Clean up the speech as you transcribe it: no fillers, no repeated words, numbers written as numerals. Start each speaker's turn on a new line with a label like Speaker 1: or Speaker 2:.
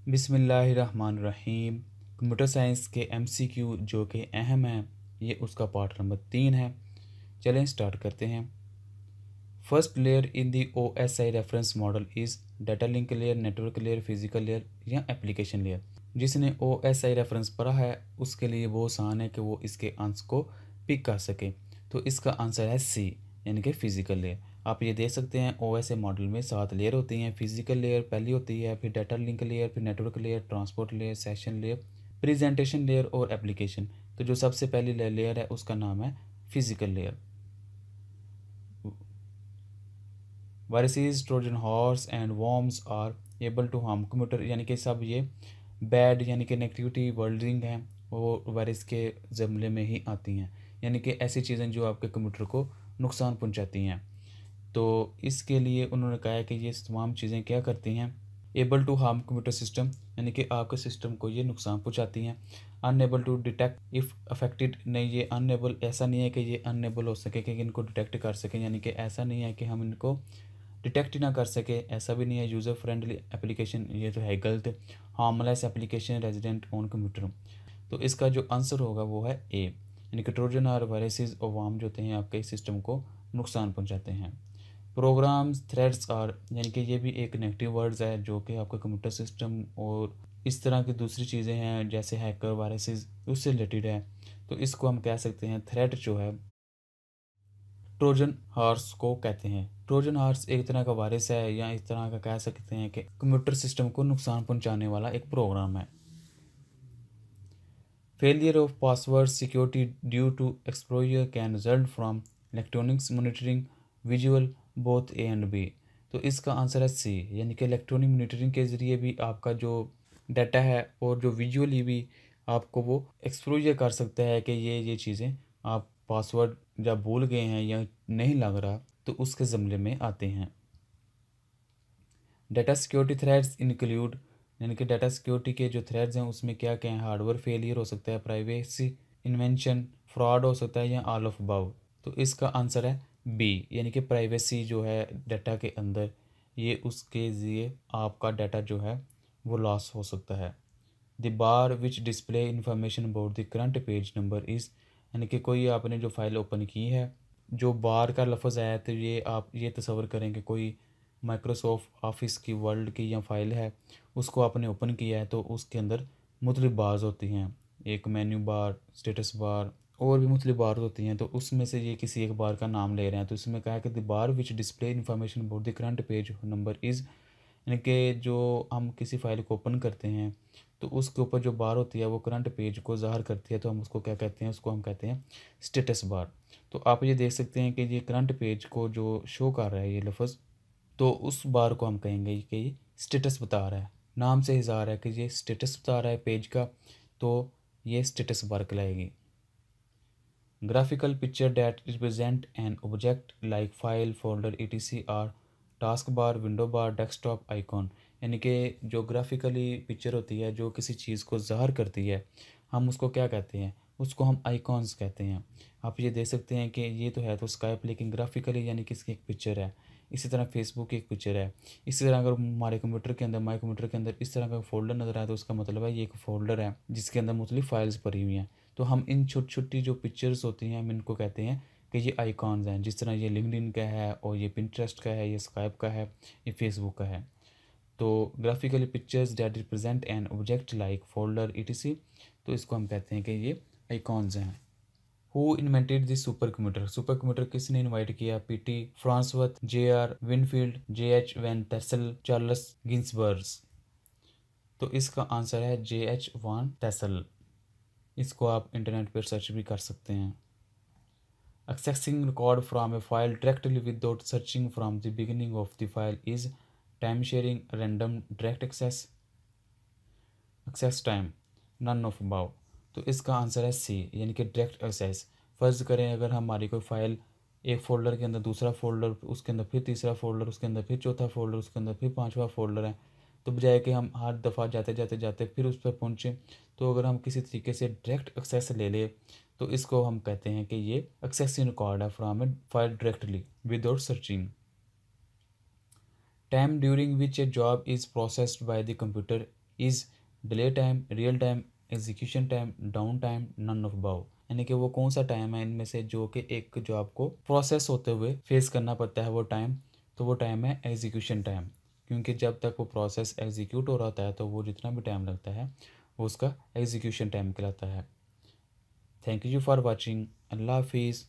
Speaker 1: बिस्मिल्लाहिर्रहमानिर्रहीम। Computer science के MCQ जो कि अहम है, ये उसका पार्ट नंबर 3 है। चलें स्टार्ट करते हैं। First layer in the OSI reference model is data link layer, network layer, physical layer या एप्लीकेशन लेयर। जिसने OSI रेफरेंस पढ़ा है उसके लिए वो आसान है कि वो इसके आंसर को पिक कर सके। तो इसका आंसर है सी, यानी कि फिजिकल लेयर। आप ये देख सकते हैं OSI मॉडल में 7 लेयर होती हैं। फिजिकल लेयर पहली होती है, फिर डाटा लिंक लेयर, फिर network layer, transport layer, session layer, presentation layer और एप्लीकेशन। तो जो सबसे पहली लेयर है उसका नाम है physical layer. Viruses, Trojan horse and worms are able to harm computer, यानी कि सब ये बैड यानी कि नेगेटिविटी वर्ल्डिंग हैं वो वायरस के ज़मले में ही आती हैं, यानी कि ऐसी चीज़ें जो आपके कंप्यूटर को नुकसान पहुंचाती हैं। तो इसके लिए उन्होंने कहा है कि ये तमाम चीज़ें क्या करती हैं, able to harm computer system, यानी कि आपके सिस्टम को ये नुकसान पहुंचाती हैं। Unable to detect if affected, नहीं ये अनएबल ऐसा नहीं है कि ये अनएबल हो सके कि इनको डिटेक्ट कर सकें, यानी कि ऐसा नहीं है कि हम इनको डिटेक्ट ही ना कर सके, ऐसा भी नहीं है। यूज़र फ्रेंडली एप्लीकेशन, ये तो है गलत। Harmless application resident on computer. तो इसका जो आंसर होगा वो है ए, यानी कि ट्रोजन और वायरसेस और वार्म जो होते हैं आपके सिस्टम को नुकसान पहुंचाते हैं। प्रोग्राम्स, थ्रेड्स और, यानी कि ये भी एक नेगेटिव वर्ड्स है जो कि आपका कंप्यूटर सिस्टम और इस तरह की दूसरी चीज़ें हैं जैसे हैकर, वायरसेस, उससे रिलेटेड है। तो इसको हम कह सकते हैं थ्रेट जो है ट्रोजन हॉर्स को कहते हैं। ट्रोजन हॉर्स एक तरह का वायरस है या इस तरह का कह सकते हैं कि कंप्यूटर सिस्टम को नुकसान पहुंचाने वाला एक प्रोग्राम है। Failure of password security due to exposure can result from electronics monitoring visual both A and B. तो इसका आंसर है सी, यानी कि इलेक्ट्रॉनिक मॉनिटरिंग के ज़रिए भी आपका जो डाटा है और जो विजुअली भी आपको वो एक्सप्लोजर कर सकता है कि ये चीज़ें आप पासवर्ड जब भूल गए हैं या नहीं लग रहा तो उसके ज़मले में आते हैं। डाटा सिक्योरिटी थ्रेट्स इंक्लूड, यानी कि डाटा सिक्योरिटी के जो थ्रेड्स हैं उसमें क्या क्या हैं, हार्डवेयर फेलियर हो सकता है, प्राइवेसी इन्वेंशन, फ्रॉड हो सकता है या ऑल ऑफ अबव। तो इसका आंसर है बी, यानी कि प्राइवेसी जो है डाटा के अंदर, ये उसके लिए आपका डाटा जो है वो लॉस हो सकता है। The bar which display information about the current page number is, यानी कि कोई आपने जो फाइल ओपन की है, जो बार का लफ्ज़ आया तो ये आप ये तस्वर करें कि कोई माइक्रोसॉफ्ट ऑफिस की वर्ल्ड की या फाइल है, उसको आपने ओपन किया है तो उसके अंदर मुख्तलिफ बार्स होती हैं, एक मेन्यू बार, स्टेटस बार और भी मुख्तलिफ बार होती हैं। तो उसमें से ये किसी एक बार का नाम ले रहे हैं, तो इसमें कहा है कि the bar which display information about the current page number is, यानी कि जो हम किसी फाइल को ओपन करते हैं तो उसके ऊपर जो बार होती है वो करंट पेज को ज़ाहिर करती है, तो हम उसको क्या कहते हैं, उसको हम कहते हैं स्टेटस बार। तो आप ये देख सकते हैं कि ये करंट पेज को जो शो कर रहा है ये लफ्ज़, तो उस बार को हम कहेंगे कि ये स्टेटस बता रहा है। नाम से इज़हार है कि ये स्टेटस बता रहा है पेज का, तो ये स्टेटस बार कहलाएगी। Graphical picture that represent an object like file, folder, etc or task bar, window bar, desktop icon, यानी कि जो ग्राफिकली पिक्चर होती है जो किसी चीज़ को ज़ाहिर करती है, हम उसको क्या कहते हैं, उसको हम आइकॉन्स कहते हैं। आप ये देख सकते हैं कि ये तो है तो स्काइप, लेकिन ग्राफिकली यानी कि इसकी एक पिक्चर है। इसी तरह फेसबुक की एक पिक्चर है। इसी तरह अगर हमारे कंप्यूटर के अंदर, माई कंप्यूटर के अंदर इस तरह का फोल्डर नज़र आए तो उसका मतलब है ये एक फ़ोल्डर है जिसके अंदर मुख्तलिफ फाइल्स भरी हुई हैं। तो हम इन छोटी छोटी जो पिक्चर्स होती हैं हम इनको कहते हैं कि ये आइकॉन्स हैं। जिस तरह ये लिंक्डइन का है और ये पिंटरेस्ट का है, ये स्काइप का है, ये फेसबुक का है। तो graphically pictures that represent an object like folder etc, तो इसको हम कहते हैं कि ये आइकॉन्स हैं। Who invented this super computer, super computer किसने इन्वाइट किया, PT Farnsworth, JR Winfield, JH Van Tassel, Charles Ginsbergs. तो इसका आंसर है JH वान टेसल। इसको आप इंटरनेट पर सर्च भी कर सकते हैं। Accessing record from a file directly without searching from the beginning of the file is time sharing, random, direct access, access time, none of above। तो इसका आंसर है सी, यानी कि डायरेक्ट एक्सेस। फ़र्ज़ करें अगर हमारी कोई फ़ाइल एक फ़ोल्डर के अंदर, दूसरा फ़ोल्डर, उसके अंदर फिर तीसरा फ़ोल्डर, उसके अंदर फिर चौथा फ़ोल्डर, उसके अंदर फिर पांचवा फ़ोल्डर है, तो बजाय कि हम हर दफ़ा जाते जाते जाते फिर उस पर पहुँचें, तो अगर हम किसी तरीके से डायरेक्ट एक्सेस ले लें तो इसको हम कहते हैं कि ये एक्सेसिंग रिकॉर्ड है from a file directly without searching. Time during which a job is processed by the computer is delay time, real time, execution time, down time, none of above. यानी कि वो कौन सा टाइम है इनमें से जो कि एक जो आपको प्रोसेस होते हुए फेस करना पड़ता है वो टाइम, तो वो टाइम है एग्जीक्यूशन टाइम। क्योंकि जब तक वो प्रोसेस एग्जीक्यूट हो रहा होता है तो वो जितना भी टाइम लगता है वो उसका एग्जीक्यूशन टाइम कहलाता है। Thank you for watching. अल्लाह हाफिज़।